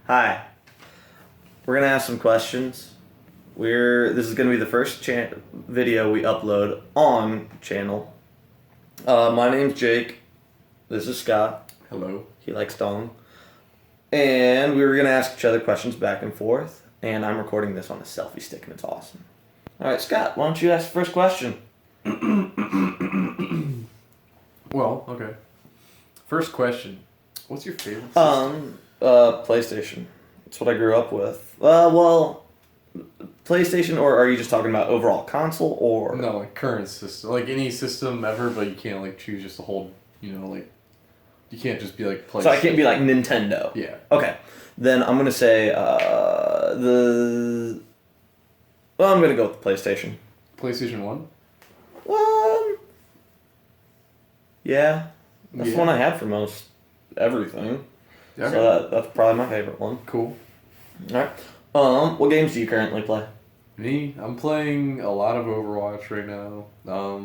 Hi. We're gonna ask some questions. This is gonna be the first video we upload on channel. My name's Jake. This is Scott. Hello. He likes dong. And we were gonna ask each other questions back and forth. And I'm recording this on a selfie stick, and it's awesome. All right, Scott. Why don't you ask the first question? Well, okay. First question. What's your favorite system? PlayStation. That's what I grew up with. PlayStation, or are you just talking about overall console, or? No, like current system. Like any system ever, but you can't like choose just a whole, like, you can't just be like PlayStation. So I can't be like Nintendo. Yeah. Okay. Then I'm gonna say I'm gonna go with the PlayStation. PlayStation 1? Yeah. That's the one I had for most everything. Okay. So that's probably my favorite one. Cool. Alright. What games do you currently play? Me? I'm playing a lot of Overwatch right now. A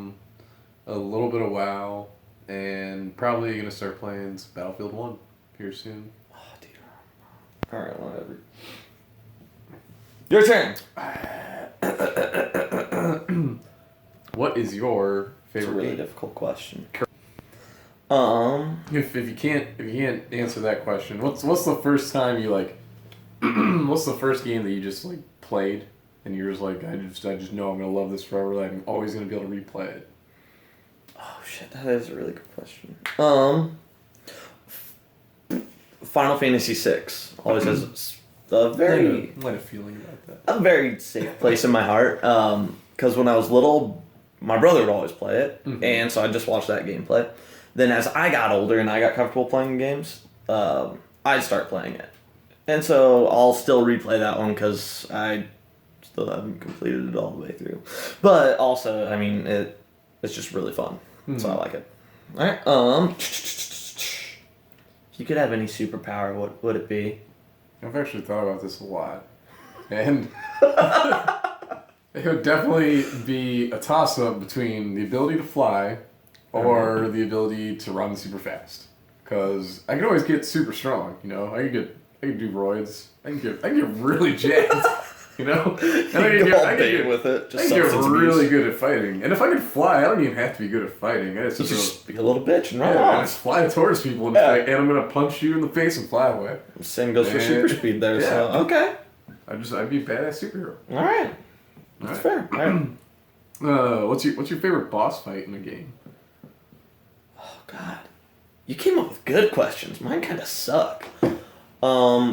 little bit of WoW, and probably gonna start playing some Battlefield 1 here soon. Oh, dude. Alright, whatever. Your turn. What is your It's a favorite really game? difficult question. If you can't answer that question, what's the first time you like? What's the first game that you just like played and you're just like I just know I'm gonna love this forever. Like I'm always gonna be able to replay it. Oh shit, that is a really good question. Final Fantasy VI always has a very I had a feeling about that. a very safe place in my heart. Because when I was little, my brother would always play it, and so I just watched that gameplay. Then as I got older and I got comfortable playing games, I'd start playing it, and so I'll still replay that one because I still haven't completed it all the way through. But also, I mean, it's just really fun, so I like it. All right. If you could have any superpower, what would it be? I've actually thought about this a lot, and it would definitely be a toss-up between the ability to fly or the ability to run super fast. Because I can always get super strong, I can do roids. I can get really jacked, And I can get with it. I can get really good at fighting. And if I could fly, I don't even have to be good at fighting. I Just be a little bitch and run I off. just fly towards people and, and I'm gonna punch you in the face and fly away. Same goes for super speed there. Yeah. So okay. I'd be a badass superhero. All right. That's fair. All right. What's your favorite boss fight in the game? Oh God, you came up with good questions. Mine kind of suck.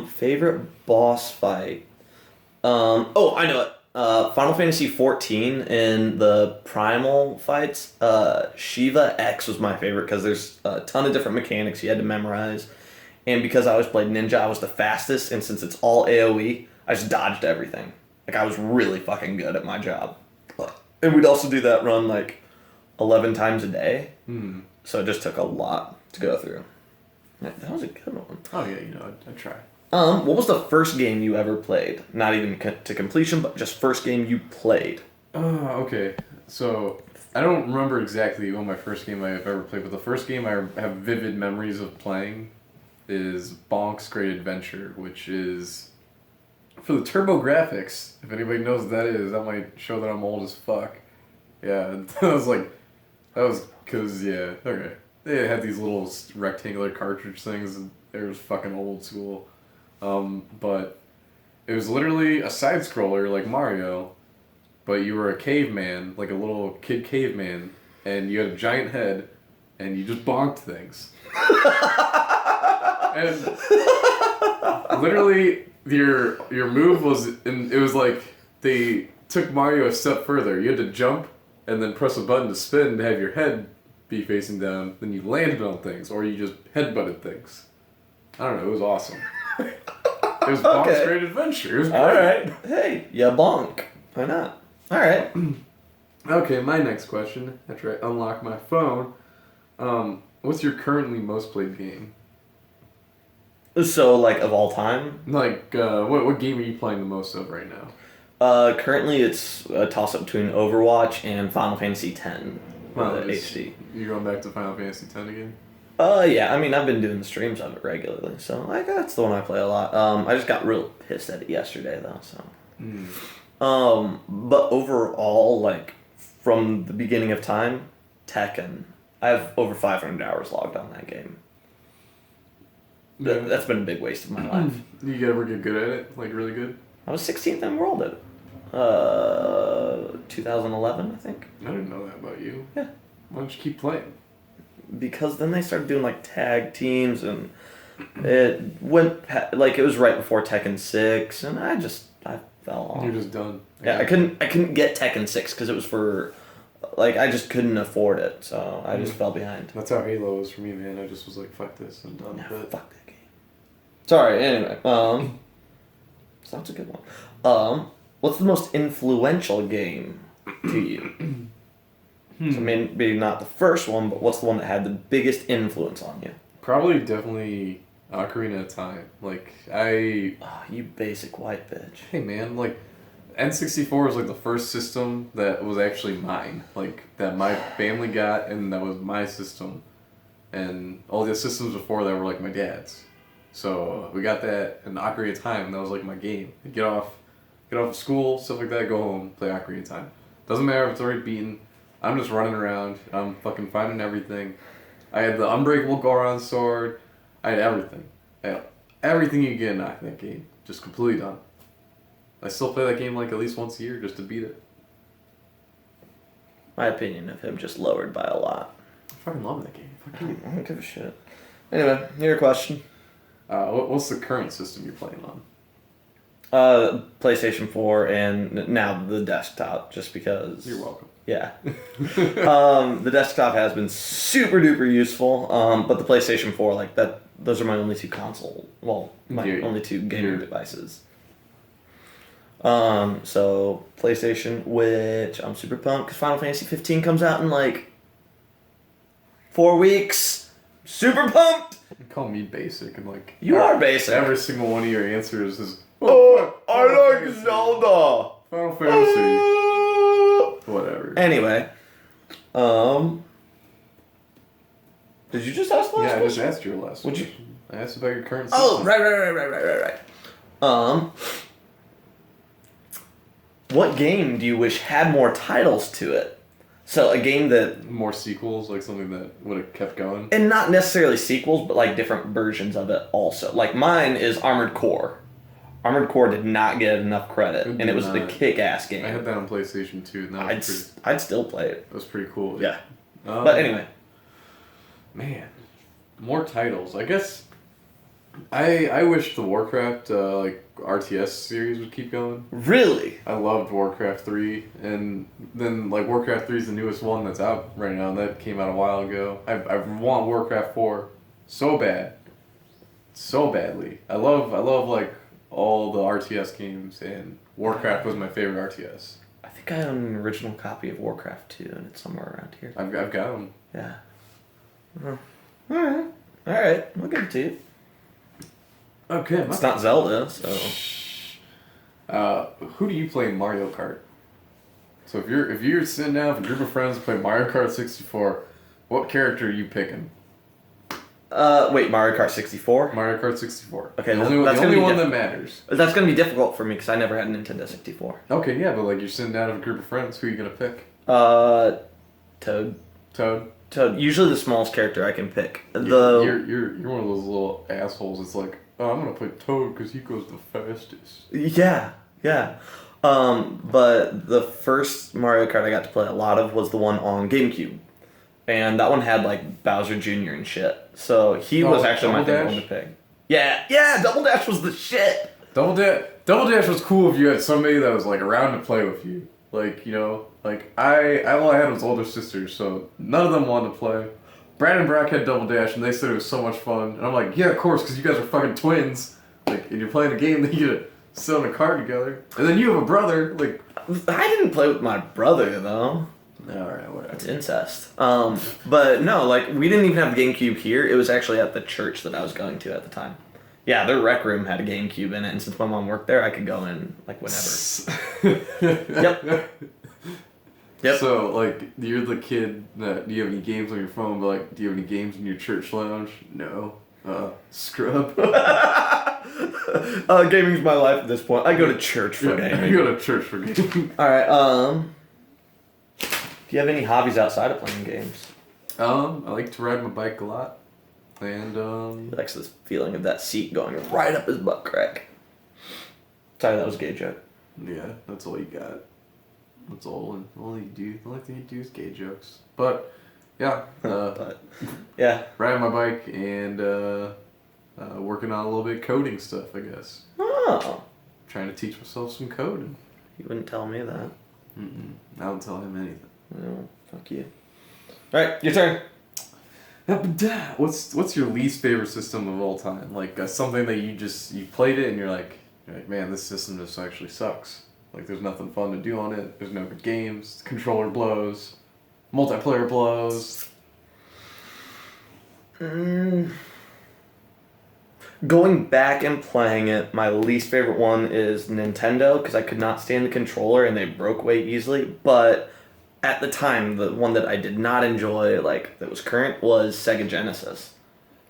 Favorite boss fight. Oh, I know it. Final Fantasy 14 in the Primal fights. Shiva X was my favorite because there's a ton of different mechanics you had to memorize, and because I always played ninja, I was the fastest. And since it's all AOE, I just dodged everything. Like I was really fucking good at my job. And we'd also do that run like 11 times a day. So it just took a lot to go through. That was a good one. Oh yeah, I try. What was the first game you ever played? Not even to completion, but just first game you played. Okay. So I don't remember exactly what my first game I've ever played, but the first game I have vivid memories of playing is Bonk's Great Adventure, which is for the TurboGrafx. If anybody knows what that is, that might show that I'm old as fuck. Yeah, that was because, yeah, okay. They had these little rectangular cartridge things, and they were fucking old school. But it was literally a side-scroller like Mario, but you were a caveman, like a little kid caveman, and you had a giant head, and you just bonked things. And literally, your move was, and it was like they took Mario a step further. You had to jump and then press a button to spin to have your head be facing down. Then you landed on things, or you just headbutted things. I don't know. It was awesome. It was Bonk's Great Adventure. It was great. All right. Hey, yeah, bonk. Why not? All right. Okay, my next question. After I unlock my phone, what's your currently most played game? So, like, of all time? Like, what game are you playing the most of right now? Currently it's a toss-up between Overwatch and Final Fantasy X. HD. You going back to Final Fantasy X again? Yeah, I mean, I've been doing the streams of it regularly, so like that's the one I play a lot. I just got real pissed at it yesterday though, so. Mm. But overall, like from the beginning of time, Tekken, I have over 500 hours logged on that game. Yeah. That's been a big waste of my life. You ever get good at it? Like really good? I was 16th in the world at 2011, I think. I didn't know that about you. Yeah. Why don't you keep playing? Because then they started doing like tag teams, and it went like it was right before Tekken 6, and I fell off. You're just done. Yeah, I couldn't get Tekken 6 because it was for, like, I just couldn't afford it, so I just fell behind. That's how Halo was for me, man. I just was like, fuck this, I'm done Nah, with it. fuck that game. Sorry, anyway, so that's a good one. What's the most influential game to you? So maybe not the first one, but what's the one that had the biggest influence on you? Probably definitely Ocarina of Time. Like, Oh, you basic white bitch. hey man, like, N64 was like the first system that was actually mine. Like, that my family got, and that was my system. And all the systems before that were like my dad's. So we got that in Ocarina of Time, and that was like my game. Get off of school, stuff like that, go home, play Ocarina of Time. Doesn't matter if it's already beaten. I'm just running around. I'm fucking finding everything. I had the Unbreakable Goron sword. I had everything. I had everything you get in that game. Just completely done. I still play that game like at least once a year just to beat it. My opinion of him just lowered by a lot. I fucking love that game. Fuck you. I don't give a shit. Anyway, your question. What's the current system you're playing on? PlayStation 4 and now the desktop, just because. You're welcome. Yeah. The desktop has been super duper useful, but the PlayStation 4, like that, those are my only two only two gaming devices. So PlayStation, which I'm super pumped because Final Fantasy 15 comes out in like 4 weeks. Super pumped. You call me basic and like You are basic. every single one of your answers is I like Zelda. Final Fantasy. Whatever. Anyway, did you just ask the last Yeah, I just question? asked your last Would you- question. I asked about your current Oh, system. right. What game do you wish had more titles to it? So a game that, More sequels, like something that would have kept going. and not necessarily sequels, but like different versions of it also. Like mine is Armored Core. Armored Core did not get enough credit, It and it was did a not. kick-ass game. I had that on PlayStation 2, and I'd still play it. that was pretty cool. Yeah. But anyway. Man, more titles. I guess I wish the Warcraft like RTS series would keep going. Really? I loved Warcraft 3, and then like Warcraft 3 is the newest one that's out right now. That came out a while ago. I want Warcraft 4 so bad, so badly. I love like all the RTS games, and Warcraft was my favorite RTS. I think I own an original copy of Warcraft 2, and it's somewhere around here. I've got them. Yeah. Alright. I'll give it to you. Okay, It's not Zelda, so... who do you play in Mario Kart? So if you're sitting down with a group of friends to play Mario Kart 64, what character are you picking? Wait, Mario Kart 64? Mario Kart 64. Okay, the that's only gonna be one diff- that matters. That's gonna be difficult for me because I never had a Nintendo 64. Okay, yeah, but like you're sitting down with a group of friends, who are you gonna pick? Toad. Toad. Usually the smallest character I can pick. You're one of those little assholes. It's like, oh, I'm gonna play Toad because he goes the fastest. Yeah. But the first Mario Kart I got to play a lot of was the one on GameCube. And that one had like Bowser Jr. and shit. So he was actually my Double favorite Dash? one to pick. Yeah, Double Dash was the shit. Double Dash was cool if you had somebody that was like around to play with you. Like, you know, like all I had was older sisters, so none of them wanted to play. Brad and Brock had Double Dash, and they said it was so much fun. And I'm like, yeah, of course, because you guys are fucking twins. Like, and you're playing a game that you get to sit on a car together. And then you have a brother. Like, I didn't play with my brother though. alright, whatever. It's incest. But no, like we didn't even have the GameCube here. It was actually at the church that I was going to at the time. Yeah, their rec room had a GameCube in it, and since my mom worked there, I could go in like whenever. Yep. Yep. So, like, you're the kid that, do you have any games on your phone, but, like, do you have any games in your church lounge? No. Scrub. Gaming's my life at this point. I go to church for I gaming. go to church for gaming. Alright, do you have any hobbies outside of playing games? I like to ride my bike a lot. And, He likes this feeling of that seat going right up his butt crack. Sorry, that was a gay joke. yeah, that's all you got. That's all you do. The only thing you do is gay jokes. But, yeah. But, yeah. Riding my bike and working on a little bit of coding stuff, I guess. Oh. Trying to teach myself some coding. You wouldn't tell me that. I don't tell him anything. No, fuck you. Alright, your turn. What's your least favorite system of all time? Like something that you played it and you're like, man, this system just actually sucks. Like there's nothing fun to do on it. There's no good games. The controller blows. Multiplayer blows. Going back and playing it, my least favorite one is Nintendo because I could not stand the controller and they broke way easily. But at the time, the one that I did not enjoy, like that was current, was Sega Genesis.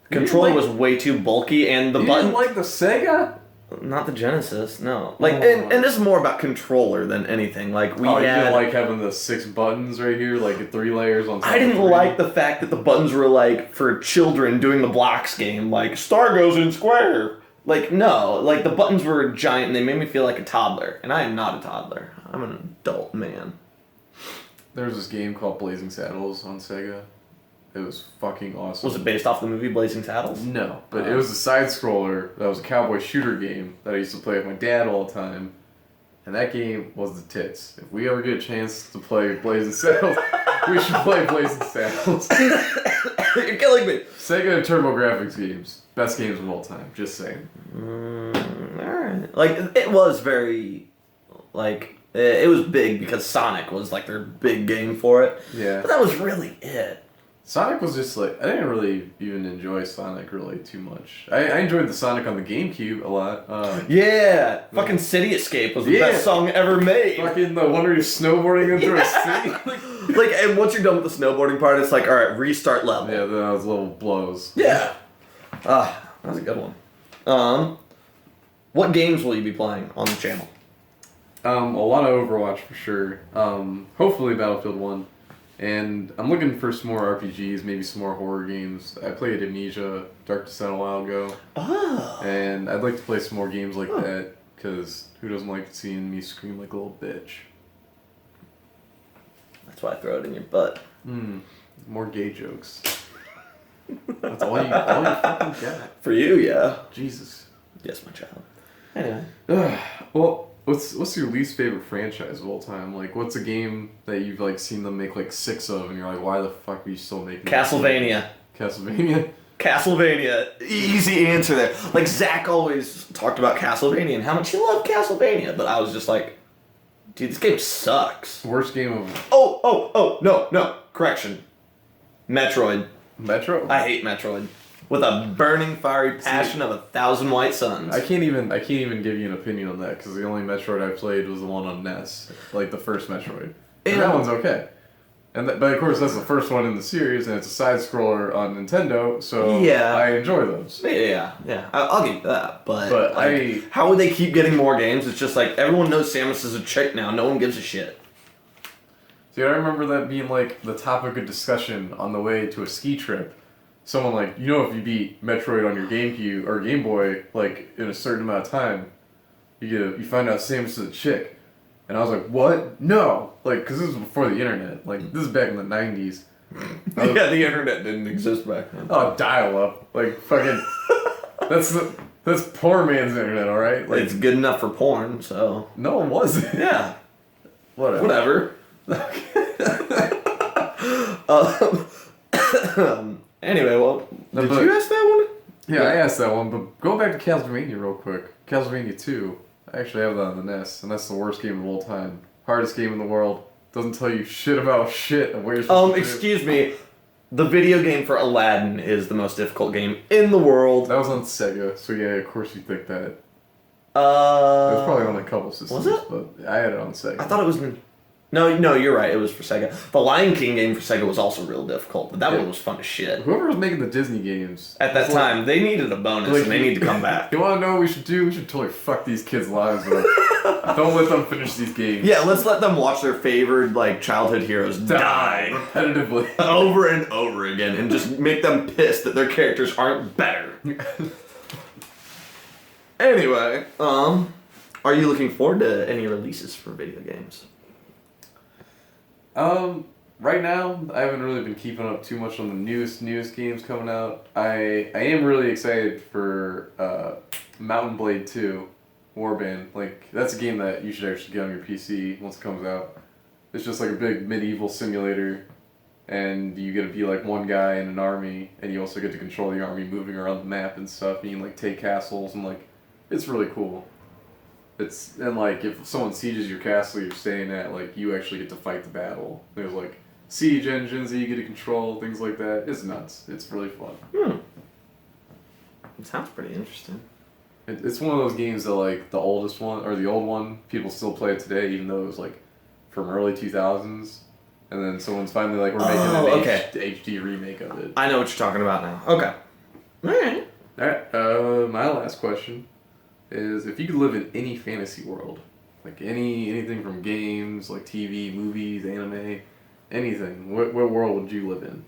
The controller was way too bulky and the You button. didn't like the Sega? Not the Genesis, no. Like, Oh. and this is more about controller than anything. Like we You had. didn't like having the 6 buttons right here, like 3 layers on top I didn't of 3? like the fact that the buttons were like for children doing the blocks game, like star goes in square. Like no, like the buttons were giant and they made me feel like a toddler, and I am not a toddler. I'm an adult man. There was this game called Blazing Saddles on Sega. It was fucking awesome. Was it based off the movie Blazing Saddles? No, but it was a side scroller that was a cowboy shooter game that I used to play with my dad all the time. And that game was the tits. If we ever get a chance to play Blazing Saddles, we should play Blazing Saddles. You're killing me. Sega and TurboGrafx games. Best games of all time. Just saying. Alright. Like, it was very, like, it was big because Sonic was like their big game for it. Yeah. But that was really it. Sonic was just like, I didn't really even enjoy Sonic really too much. I enjoyed the Sonic on the GameCube a lot. Yeah, fucking City Escape was the best song ever made. Fucking the one where you're snowboarding into a city. Like, and once you're done with the snowboarding part, it's like, all right, restart level. Yeah, those little blows. Yeah. That was a good one. What games will you be playing on the channel? A lot of Overwatch for sure. Hopefully Battlefield 1. And I'm looking for some more RPGs, maybe some more horror games. I played Amnesia, Dark Descent a while ago. Oh. And I'd like to play some more games like that, because who doesn't like seeing me scream like a little bitch? That's why I throw it in your butt. More gay jokes. That's all you fucking got. For you, yeah. Jesus. Yes, my child. Anyway. Well, what's your least favorite franchise of all time? Like, what's a game that you've like seen them make like 6 of, and you're like, why the fuck are you still making? Castlevania. Castlevania. Castlevania. Easy answer there. Like, Zach always talked about Castlevania and how much he loved Castlevania, but I was just like, dude, this game sucks. Worst game of No, correction. Metroid. Metro. I hate Metroid. With a burning, fiery passion of 1,000 white suns. I can't even give you an opinion on that because the only Metroid I played was the one on NES, like the first Metroid. And that one's okay. But of course that's the first one in the series, and it's a side scroller on Nintendo, so Yeah. I enjoy those. Yeah. I'll give you that, but But how would they keep getting more games? It's just like everyone knows Samus is a chick now. No one gives a shit. Dude, I remember that being like the topic of discussion on the way to a ski trip. Someone like, if you beat Metroid on your GameCube or Game Boy like in a certain amount of time, you find out Samus is a chick. And I was like, what? No! Like, because this was before the internet. Like, this is back in the 90s. Yeah, the internet didn't exist back then. Oh, dial-up. Like, fucking... That's poor man's internet, alright? Like, It's good enough for porn, so... no, it wasn't. Yeah. Whatever. Anyway, well, did but- you ask that one? Yeah, I asked that one, but go back to Castlevania real quick. Castlevania 2. I actually have that on the NES, and that's the worst game of all time. Hardest game in the world. Doesn't tell you shit about shit and where you're supposed to do. Excuse me. The video game for Aladdin is the most difficult game in the world. That was on Sega, so yeah, of course you think that. It Uh... was probably on a couple systems. was it? But I had it on Sega. I thought it was... No, you're right. It was for Sega. The Lion King game for Sega was also real difficult, but that Yeah. one was fun as shit. Whoever was making the Disney games At that was like, time, they needed a bonus, and they need to come back. You want to know what we should do? We should totally fuck these kids' lives up. Don't let them finish these games. Yeah, let's let them watch their favorite childhood heroes die repetitively over and over again, and just make them pissed that their characters aren't better. Anyway, are you looking forward to any releases for video games? Right now, I haven't really been keeping up too much on the newest games coming out. I am really excited for Mountain Blade 2, Warband. Like, that's a game that you should actually get on your PC once it comes out. It's just like a big medieval simulator, and you get to be like one guy in an army, and you also get to control the army moving around the map and stuff, and you can like take castles, and like, it's really cool. And like, if someone sieges your castle you're staying at, like, you actually get to fight the battle. There's like siege engines that you get to control, things like that. It's nuts. It's really fun. It sounds pretty interesting. It's one of those games that, like, the old one, people still play it today, even though it was like from early 2000s. And then someone's finally like, we're making an HD remake of it. I know what you're talking about now. Okay. Alright. Alright, my last question is, if you could live in any fantasy world, like anything from games, like TV, movies, anime, anything, what world would you live in?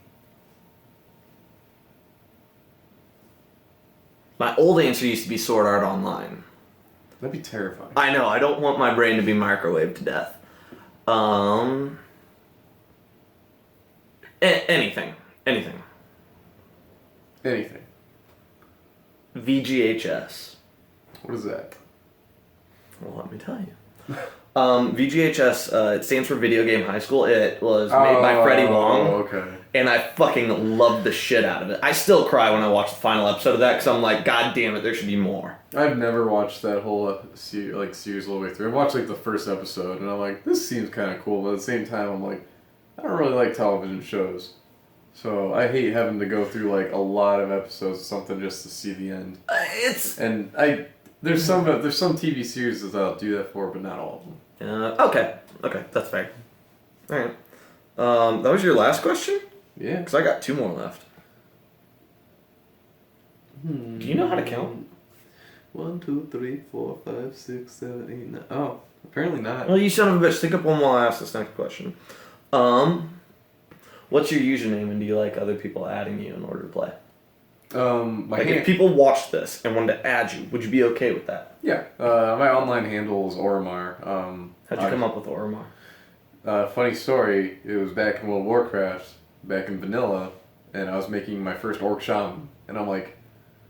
My old answer used to be Sword Art Online. That'd be terrifying. I know, I don't want my brain to be microwaved to death. Anything. Anything. VGHS. What is that? Well, let me tell you. VGHS, it stands for Video Game High School. It was made by Freddie Wong. Oh, okay. And I fucking loved the shit out of it. I still cry when I watch the final episode of that because I'm like, God damn it, there should be more. I've never watched that whole series all the way through. I watched like the first episode, and I'm like, this seems kind of cool, but at the same time, I'm like, I don't really like television shows. So I hate having to go through like a lot of episodes of something just to see the end. There's some TV series that I'll do that for, but not all of them. Okay, that's fair. All right. That was your last question? Yeah. Because I got 2 more left. Do you know how to count? 1, 2, 3, 4, 5, 6, 7, 8, 9. Oh, apparently not. Well, you son of a bitch. Think up one while I ask this next question. What's your username, and do you like other people adding you in order to play? If people watched this and wanted to add you, would you be okay with that? Yeah. My online handle is Oromar. How'd you come up with Oromar? Funny story, it was back in World of Warcraft, back in vanilla, and I was making my first Orc Shaman, and I'm like,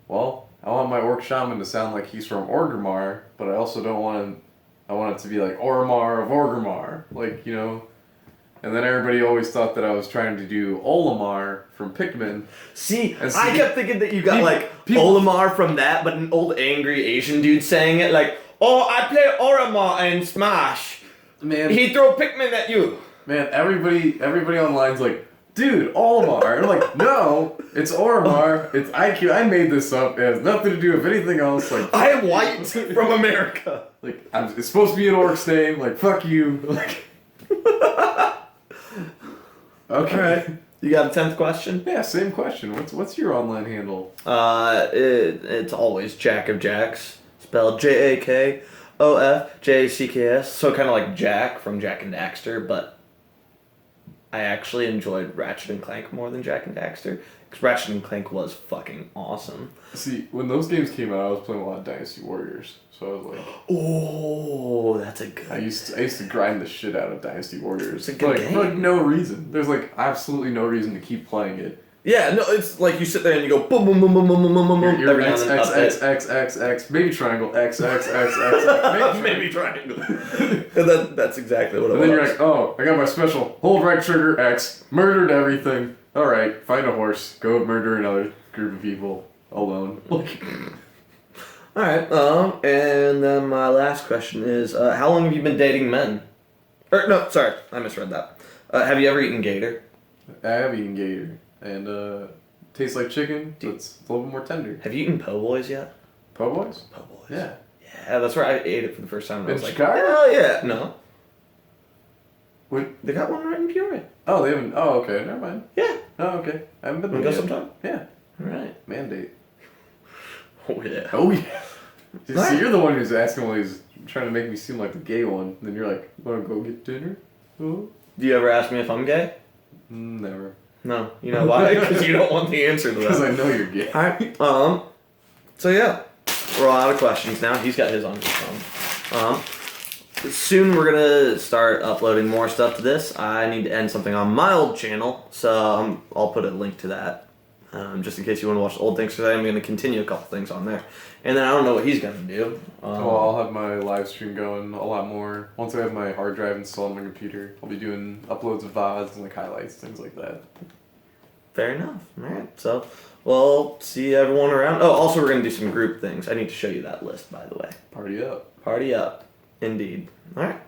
well, I want my Orc Shaman to sound like he's from Orgrimmar, but I also don't want I want it to be like Oromar of Orgrimmar, like, you know. And then everybody always thought that I was trying to do Olimar from Pikmin. See, I kept thinking that you got Olimar from that, but an old angry Asian dude saying it like, oh, I play Olimar in Smash. Man, he throw Pikmin at you. Man, everybody online's like, dude, Olimar. And I'm like, no, it's Oromar. It's IQ. I made this up. It has nothing to do with anything else. Like, I am white from America. Like, it's supposed to be an orc's name. Like, fuck you. Like, okay. Right. You got a 10th question? Yeah, same question. What's your online handle? It's always Jack of Jacks, spelled JAKOFJCKS. So kind of like Jack from Jack and Daxter, but I actually enjoyed Ratchet and Clank more than Jack and Daxter, because Ratchet and Clank was fucking awesome. See, when those games came out, I was playing a lot of Dynasty Warriors, so I was like, oh, that's a good. I used to grind the shit out of Dynasty Warriors. It's a good game. For like no reason. There's like absolutely no reason to keep playing it. Yeah, no, it's like you sit there and you go boom, boom, boom, boom, boom, boom, boom, boom. You're X, maybe triangle, X, maybe triangle. And that's exactly what it was. And then you're like, oh, I got my special. Hold right trigger, X, murdered everything. All right, find a horse, go murder another group of people alone. All right, and then my last question is, how long have you been dating men? Or, no, sorry, I misread that. Have you ever eaten gator? I have eaten gator. And tastes like chicken, but it's a little bit more tender. Have you eaten po' boys yet? Po' boys? Po' boys. Yeah. Yeah, that's where I ate it for the first time. And I was Chicago? like, hell yeah. No. They got one right in Peoria. Oh, they haven't. Oh, okay. Never mind. Yeah. Oh, okay. I haven't been Wanna there go yet. sometime? Yeah. All right. Mandate. Oh yeah. Oh yeah. See, Right. you're the one who's asking all these, trying to make me seem like the gay one. Then you're like, "Want to go get dinner?" Oh. Do you ever ask me if I'm gay? Never. No. You know why? Because you don't want the answer to Because that. I know you're gay. All right. So yeah, we're all out of questions now. He's got his on his phone. Soon we're gonna start uploading more stuff to this. I need to end something on my old channel, so I'll put a link to that, just in case you want to watch the old things. Because I'm gonna continue a couple things on there, and then I don't know what he's gonna do. Well, I'll have my live stream going a lot more. Once I have my hard drive installed on my computer, I'll be doing uploads of VODs and like highlights, things like that. Fair enough. All right. So we'll see everyone around. Oh, also we're gonna do some group things. I need to show you that list, by the way. Party up. Party up, indeed. All right.